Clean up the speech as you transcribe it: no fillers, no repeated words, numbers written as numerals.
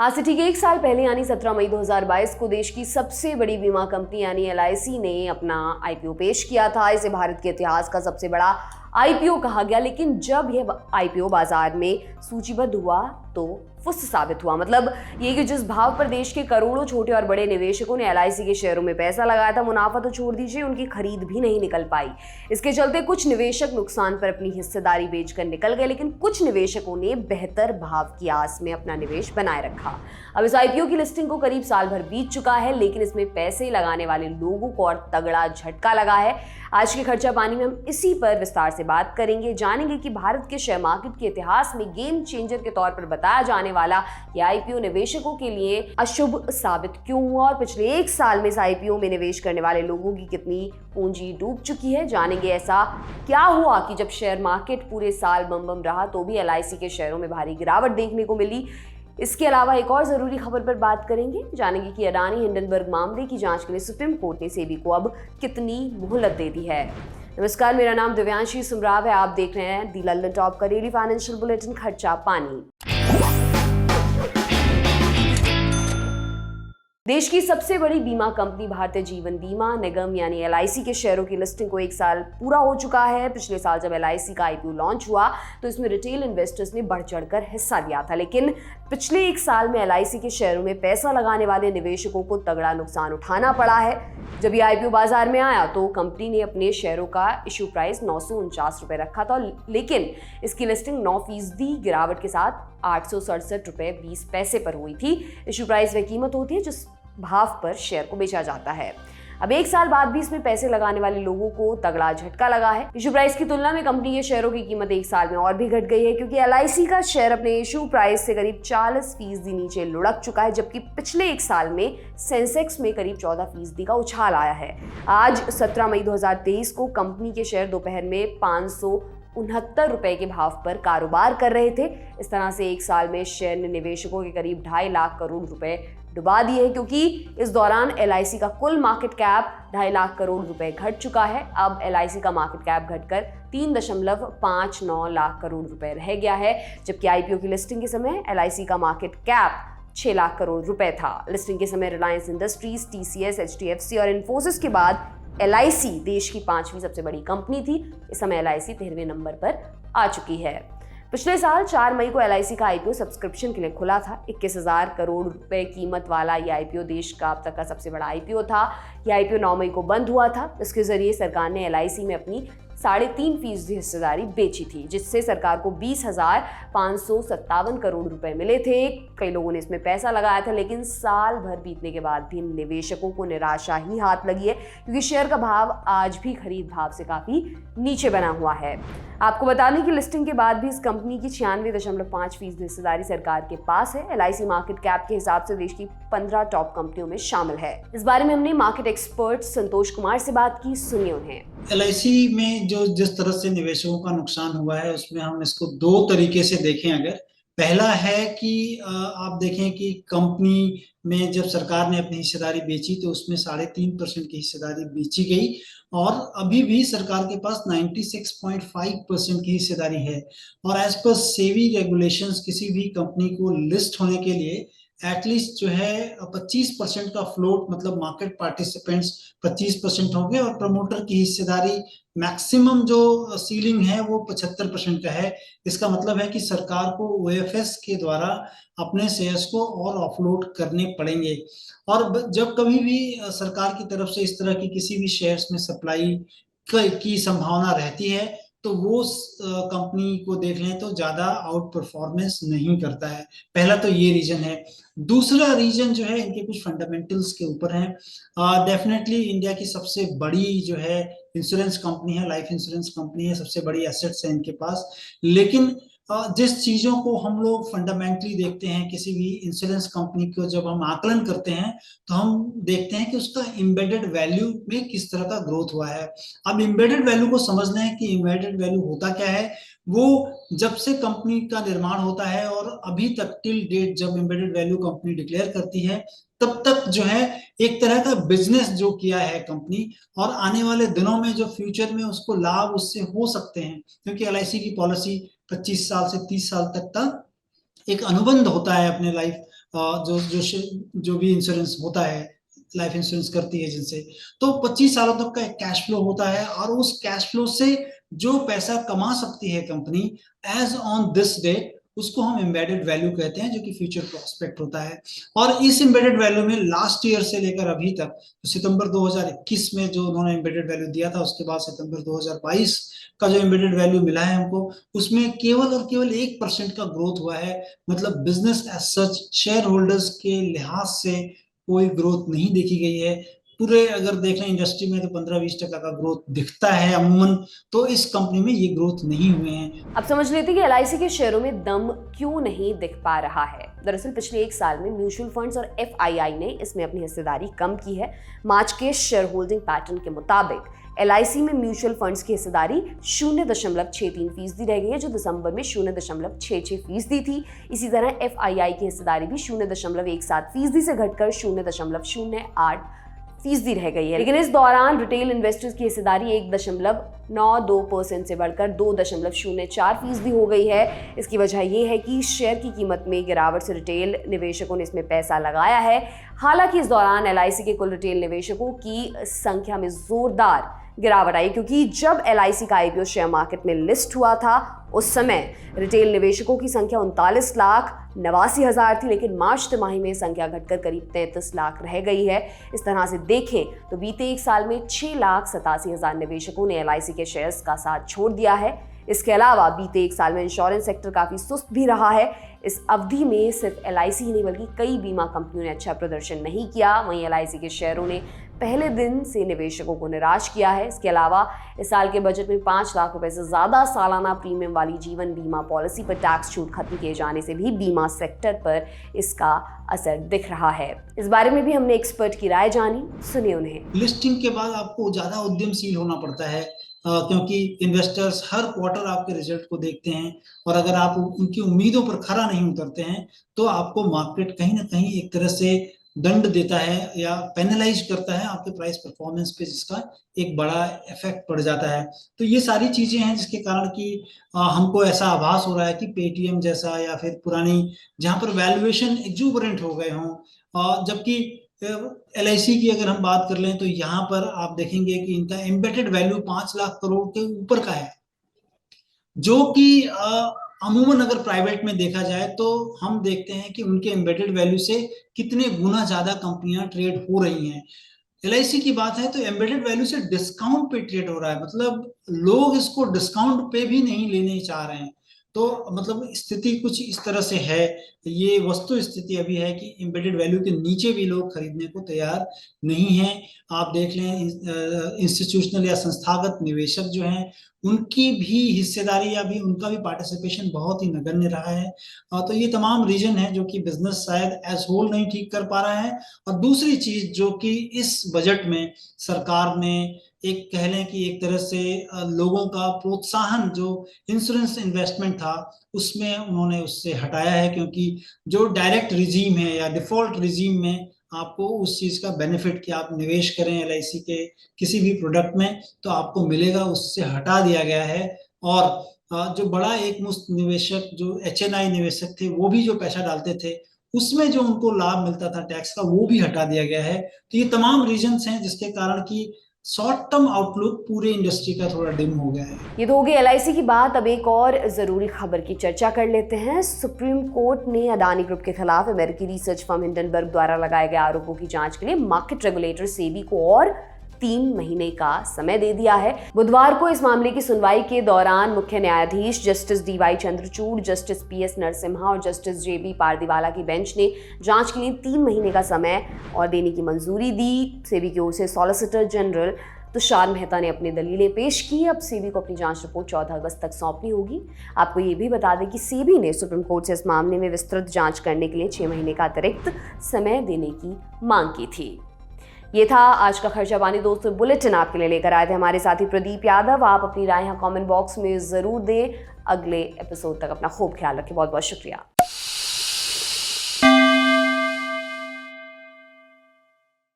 आज से ठीक एक साल पहले यानी 17 मई 2022 को देश की सबसे बड़ी बीमा कंपनी यानी एलआईसी ने अपना आईपीओ पेश किया था। इसे भारत के इतिहास का सबसे बड़ा आईपीओ कहा गया, लेकिन जब यह आईपीओ बाजार में सूचीबद्ध हुआ तो फुस साबित हुआ। मतलब ये कि जिस भाव पर देश के करोड़ों छोटे और बड़े निवेशकों ने एलआईसी के शेयरों में पैसा लगाया था, मुनाफा तो छोड़ दीजिए, उनकी खरीद भी नहीं निकल पाई। इसके चलते कुछ निवेशक नुकसान पर अपनी हिस्सेदारी बेचकर निकल गए, लेकिन कुछ निवेशकों ने बेहतर भाव की आस में अपना निवेश बनाए रखा। अब इस आईपीओ की लिस्टिंग को करीब साल भर बीत चुका है, लेकिन इसमें पैसे लगाने वाले लोगों को और तगड़ा झटका लगा है। आज के खर्चा पानी में हम इसी पर विस्तार से बात करेंगे, जानेंगे कि भारत के शेयर मार्केट के इतिहास में गेम चेंजर के तौर पर बताया जाने वाला यह आईपीओ निवेशकों के लिए अशुभ साबित क्यों हुआ और पिछले एक साल में इस आईपीओ में निवेश करने वाले लोगों की कितनी पूंजी डूब चुकी है। जानेंगे ऐसा क्या हुआ कि जब शेयर मार्केट पूरे साल बम बम रहा तो भी एलआईसी के शेयरों में भारी गिरावट देखने को मिली। इसके अलावा एक और जरूरी खबर पर बात करेंगे, जानेंगे कि अडानी हिंडनबर्ग मामले की जांच के लिए सुप्रीम कोर्ट ने सेबी को अब कितनी मोहलत दे दी है। नमस्कार, मेरा नाम दिव्यांशी सुमराव है। आप देख रहे हैं दी लंदन टॉप का डेली फाइनेंशियल बुलेटिन खर्चा पानी। देश की सबसे बड़ी बीमा कंपनी भारतीय जीवन बीमा निगम यानी एलआईसी के शेयरों की लिस्टिंग को एक साल पूरा हो चुका है। पिछले साल जब एलआईसी का आईपीओ लॉन्च हुआ तो इसमें रिटेल इन्वेस्टर्स ने बढ़ चढ़कर हिस्सा लिया था, लेकिन पिछले एक साल में एलआईसी के शेयरों में पैसा लगाने वाले निवेशकों को तगड़ा नुकसान उठाना पड़ा है। जब ये आईपीओ बाजार में आया तो कंपनी ने अपने शेयरों का इश्यू प्राइस 949 रुपए रखा था, लेकिन इसकी लिस्टिंग 9% गिरावट के साथ 867 रुपए 20 पैसे पर हुई थी। इश्यू प्राइस वह कीमत होती है जिस भाव पर शेयर को बेचा जाता है। अब एक साल बाद भी इसमें पैसे लगाने वाले लोगों को तगड़ा झटका लगा है। इश्यू प्राइस की तुलना में कंपनी के शेयरों की कीमत एक साल में और भी घट गई है, क्योंकि एलआईसी का शेयर अपने इश्यू प्राइस से करीब 40% नीचे लुढ़क चुका है, जबकि पिछले एक साल में सेंसेक्स में करीब 14% का उछाल आया है। आज 17 मई 2023 को कंपनी के शेयर दोपहर में 569 रुपए के भाव पर कारोबार कर रहे थे। इस तरह से एक साल में शेयर ने निवेशकों के करीब 2.5 लाख करोड़ रुपए डुबा दिए, क्योंकि इस दौरान एलआईसी का कुल मार्केट कैप 2.5 लाख करोड़ रुपए घट चुका है। अब एलआईसी का मार्केट कैप घटकर 3.59 लाख करोड़ रुपए रह गया है, जबकि आईपीओ की लिस्टिंग के समय एलआईसी का मार्केट कैप 6 लाख करोड़ रुपए था। लिस्टिंग के समय रिलायंस इंडस्ट्रीज, टीसीएस, एचडीएफसी और इन्फोसिस के बाद एलआईसी देश की 5वीं सबसे बड़ी कंपनी थी। इस समय एलआईसी 13वें नंबर पर आ चुकी है। पिछले साल 4 मई को एलआईसी का आईपीओ सब्सक्रिप्शन के लिए खुला था। 21,000 करोड़ रुपए कीमत वाला यह आईपीओ देश का अब तक का सबसे बड़ा आईपीओ था। यह आईपीओ 9 मई को बंद हुआ था। इसके जरिए सरकार ने एलआईसी में अपनी 3.5% हिस्सेदारी बेची थी, जिससे सरकार को 20,557 करोड़ रुपए मिले थे। कई लोगों ने इसमें पैसा लगाया था, लेकिन साल भर बीतने के बाद भी निवेशकों को निराशा ही हाथ लगी है, क्योंकि शेयर का भाव आज भी खरीद भाव से काफी नीचे बना हुआ है। आपको बता दें कि लिस्टिंग के बाद भी इस कंपनी की 96.5% हिस्सेदारी सरकार के पास है। एलआईसी मार्केट कैप के हिसाब से देश की 15 टॉप कंपनियों में शामिल है। इस बारे में हमने मार्केट एक्सपर्ट संतोष कुमार से बात की, सुनिए उन्हें। एलआईसी में जो जिस तरह से निवेशकों का नुकसान हुआ है, उसमें हम इसको 2 तरीके से देखें। अगर पहला है कि आप देखें कि कंपनी में जब सरकार ने अपनी हिस्सेदारी बेची तो उसमें 3.5% की हिस्सेदारी बेची गई और अभी भी सरकार के पास 96.5% की हिस्सेदारी है। और एज पर सेबी रेगुलेशंस किसी भी कंपनी को लिस्ट होने के लिए एटलीस्ट जो है 25% का फ्लोट, मतलब मार्केट पार्टिसिपेंट्स 25% होंगे और प्रमोटर की हिस्सेदारी मैक्सिमम जो सीलिंग है वो 75% का है। इसका मतलब है कि सरकार को ओएफएस के द्वारा अपने शेयर्स को और ऑफलोड करने पड़ेंगे। और जब कभी भी सरकार की तरफ से इस तरह की किसी भी शेयर्स में सप्लाई की संभावना रहती है तो वो कंपनी को देख लें तो ज्यादा आउट परफॉर्मेंस नहीं करता है। पहला तो ये रीजन है। दूसरा रीजन जो है इनके कुछ फंडामेंटल्स के ऊपर है। डेफिनेटली इंडिया की सबसे बड़ी जो है इंश्योरेंस कंपनी है, लाइफ इंश्योरेंस कंपनी है, सबसे बड़ी एसेट्स है इनके पास। लेकिन जिस चीजों को हम लोग फंडामेंटली देखते हैं किसी भी इंश्योरेंस कंपनी को, जब हम आकलन करते हैं तो हम देखते हैं कि उसका एम्बेडेड वैल्यू में किस तरह का ग्रोथ हुआ है। अब एम्बेडेड वैल्यू को समझना है कि एम्बेडेड वैल्यू होता क्या है। वो जब से कंपनी का निर्माण होता है और अभी तक टिल डेट जब एम्बेडेड वैल्यू कंपनी डिक्लेयर करती है तब तक जो है एक तरह का बिजनेस जो किया है कंपनी, और आने वाले दिनों में जो फ्यूचर में उसको लाभ उससे हो सकते हैं, क्योंकि एलआईसी की पॉलिसी 25 साल से 30 साल तक का एक अनुबंध होता है अपने लाइफ, जो भी इंश्योरेंस होता है, लाइफ इंश्योरेंस करती है जिनसे, तो 25 सालों तक का एक कैश फ्लो होता है, और उस कैश फ्लो से जो पैसा कमा सकती है company as on this day, उसको हम एम्बेडेड वैल्यू कहते हैं, जो कि फ्यूचर प्रोस्पेक्ट होता है। और इस एम्बेडेड वैल्यू में लास्ट ईयर से लेकर अभी तक, तो सितंबर 2021 में जो उन्होंने एम्बेडेड वैल्यू दिया था, उसके बाद सितंबर 2022 का जो एम्बेडेड वैल्यू मिला है हमको, उसमें केवल और केवल 1% का ग्रोथ हुआ है। मतलब business as such, shareholders के लिहाज से कोई ग्रोथ नहीं देखी गई है। पूरे अगर देख लें इंडस्ट्री में तो 15-20% का ग्रोथ दिखता है अमूमन, तो इस कंपनी में ये ग्रोथ नहीं हुए हैं। अब समझ लेते हैं कि एलआईसी के शेयरों में दम क्यों नहीं दिख पा रहा है। दरअसल पिछले एक साल में म्यूचुअल फंड्स और एफआईआई ने इसमें अपनी हिस्सेदारी कम की है। मार्च के शेयर होल्डिंग पैटर्न के मुताबिक एलआईसी में म्यूचुअल फंड्स की हिस्सेदारी 0.63% रह गई है, जो दिसंबर में 0.66% थी। इसी तरह एफआईआई की हिस्सेदारी भी 0.17% से घटकर 0.08% रह गई है। लेकिन इस दौरान रिटेल इन्वेस्टर्स की हिस्सेदारी 1.92% से बढ़कर 2.04% हो गई है। इसकी वजह यह है कि शेयर की कीमत में गिरावट से रिटेल निवेशकों ने इसमें पैसा लगाया है। हालांकि इस दौरान एलआईसी के कुल रिटेल निवेशकों की संख्या में जोरदार गिरावट आई, क्योंकि जब एलआईसी का आईपीओ शेयर मार्केट में लिस्ट हुआ था उस समय रिटेल निवेशकों की संख्या 39,89,000 थी, लेकिन मार्च तिमाही में संख्या घटकर करीब 33 लाख रह गई है। इस तरह से देखें तो बीते एक साल में 6,87,000 निवेशकों ने एलआईसी के शेयर्स का साथ छोड़ दिया है। इसके अलावा बीते एक साल में इंश्योरेंस सेक्टर काफी सुस्त भी रहा है। इस अवधि में सिर्फ एलआईसी ही नहीं बल्कि कई बीमा कंपनियों ने अच्छा प्रदर्शन नहीं किया। वहीं एलआईसी के शेयरों ने पहले दिन से निवेशकों को निराश किया है। इसके अलावा इस साल के बजट में 5 लाख रुपए से ज्यादा सालाना प्रीमियम वाली जीवन बीमा पॉलिसी पर टैक्स छूट खत्म किए जाने से भी बीमा सेक्टर पर इसका असर दिख रहा है। इस बारे में भी हमने एक्सपर्ट की राय जानी, सुनिए उन्हें। लिस्टिंग के बाद आपको ज्यादा उद्यमशील होना पड़ता है, क्योंकि इन्वेस्टर्स हर क्वार्टर आपके रिजल्ट को देखते हैं, और अगर आप उनकी उम्मीदों पर खरा नहीं उतरते हैं तो आपको मार्केट कहीं ना कहीं एक तरह से दंड देता है या पेनलाइज करता है आपके प्राइस परफॉर्मेंस पे, जिसका एक बड़ा इफेक्ट पड़ जाता है। तो ये सारी चीजें हैं जिसके कारण कि हमको ऐसा आभास हो रहा है कि पेटीएम जैसा या फिर पुरानी, जहां पर वैल्यूएशन एक्जूबरेंट हो गए हों, जबकि एलआईसी की अगर हम बात कर लें तो यहाँ पर आप देखेंगे कि इनका एम्बेडेड वैल्यू 5 लाख करोड़ के ऊपर का है, जो कि अमूमन अगर प्राइवेट में देखा जाए तो हम देखते हैं कि उनके एम्बेडेड वैल्यू से कितने गुना ज्यादा कंपनियां ट्रेड हो रही हैं। एलआईसी की बात है तो एम्बेडेड वैल्यू से डिस्काउंट पे ट्रेड हो रहा है, मतलब लोग इसको डिस्काउंट पे भी नहीं लेने चाह रहे हैं। तो मतलब स्थिति कुछ इस तरह से है, ये वस्तु स्थिति अभी है कि एम्बेडेड वैल्यू के नीचे भी लोग खरीदने को तैयार नहीं हैं। आप देख लें इंस्टीट्यूशनल या संस्थागत निवेशक जो हैं उनकी भी हिस्सेदारी या भी उनका भी पार्टिसिपेशन बहुत ही नगण्य रहा है। तो ये तमाम रीजन है जो कि बिजनेस शायद एज होल नहीं ठीक कर पा रहा है। और दूसरी चीज जो कि इस बजट में सरकार ने एक कह लें कि एक तरह से लोगों का प्रोत्साहन जो इंश्योरेंस इन्वेस्टमेंट था उसमें उन्होंने उससे हटाया है, क्योंकि जो डायरेक्ट रिजीम है या डिफॉल्ट रिजीम में आपको उस चीज का बेनिफिट कि आप निवेश करें एलआईसी के किसी भी प्रोडक्ट में तो आपको मिलेगा, उससे हटा दिया गया है। और जो बड़ा एक मुश्त निवेशक जो एचएनआई निवेशक थे वो भी जो पैसा डालते थे उसमें जो उनको लाभ मिलता था टैक्स का वो भी हटा दिया गया है। तो ये तमाम रीजंस हैं जिसके कारण कि शॉर्ट टर्म आउटलुक पूरे इंडस्ट्री का थोड़ा डिम हो गया है। ये तो हो गई एलआईसी की बात। अब एक और जरूरी खबर की चर्चा कर लेते हैं। सुप्रीम कोर्ट ने अडानी ग्रुप के खिलाफ अमेरिकी रिसर्च फर्म हिंडनबर्ग द्वारा लगाए गए आरोपों की जांच के लिए मार्केट रेगुलेटर सेबी को और 3 महीने का समय दे दिया है। बुधवार को इस मामले की सुनवाई के दौरान मुख्य न्यायाधीश justice DY Chandrachud, justice PS Narasimha और जस्टिस जेबी पारदीवाला की बेंच ने जांच के लिए 3 महीने का समय और देने की मंजूरी दी। सेबी की ओर से सॉलिसिटर जनरल तुषार मेहता ने अपनी दलीलें पेश की। अब सेबी को अपनी जांच रिपोर्ट 14 अगस्त तक सौंपनी होगी। आपको ये भी बता दें कि सेबी ने सुप्रीम कोर्ट से इस मामले में विस्तृत जांच करने के लिए 6 महीने का अतिरिक्त समय देने की मांग की थी। ये था आज का खर्चा पानी दोस्तों बुलेटिन आपके लिए लेकर आए थे हमारे साथी प्रदीप यादव। आप अपनी राय यहाँ कमेंट बॉक्स में जरूर दें। अगले एपिसोड तक अपना खूब ख्याल रखें। बहुत बहुत शुक्रिया।